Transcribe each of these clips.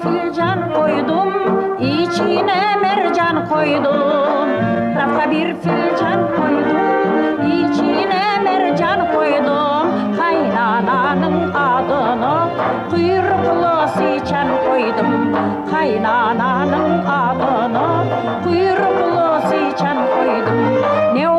filcan koydum, içine mercan koydum. Rafta bir filcan koydum, içine mercan koydum. Kaynananın adını kuyruklu siçan koydum. Kaynananın adını kuyruklu siçan koydum. Ne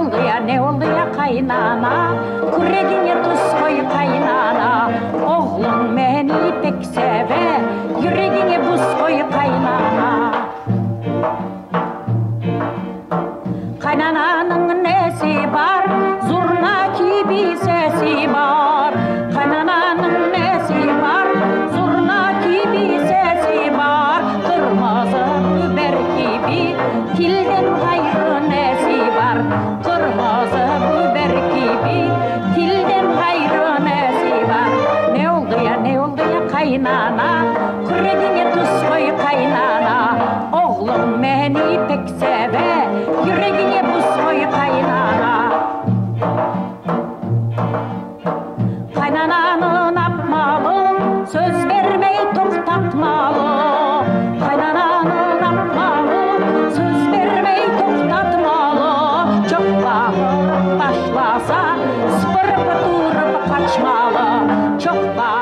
oldu ya kaynana, kuregine tuz koy kaynana. Oğlum beni pek sever, yüreğine buz koy kaynana. Kaynananın nesi var, zurna gibi sesi var. Kaynananın nesi var, zurna gibi sesi var. Kırmızı biber gibi, tilden gayrı nesi var. Kırmızı biber gibi, tilden gayrı nesi var. Ne oldu ya kaynana, kuregine tuz koy kaynana. Oğlum beni pek sever, yüreğine buz koy kaynana. Kaynananı yapmalı, söz vermeyi toktatmalı. Kaynananı yapmalı, söz vermeyi toktatmalı. Çok bağırıp başlasa, sıfırıp durup kaçmalı. Çok bağırıp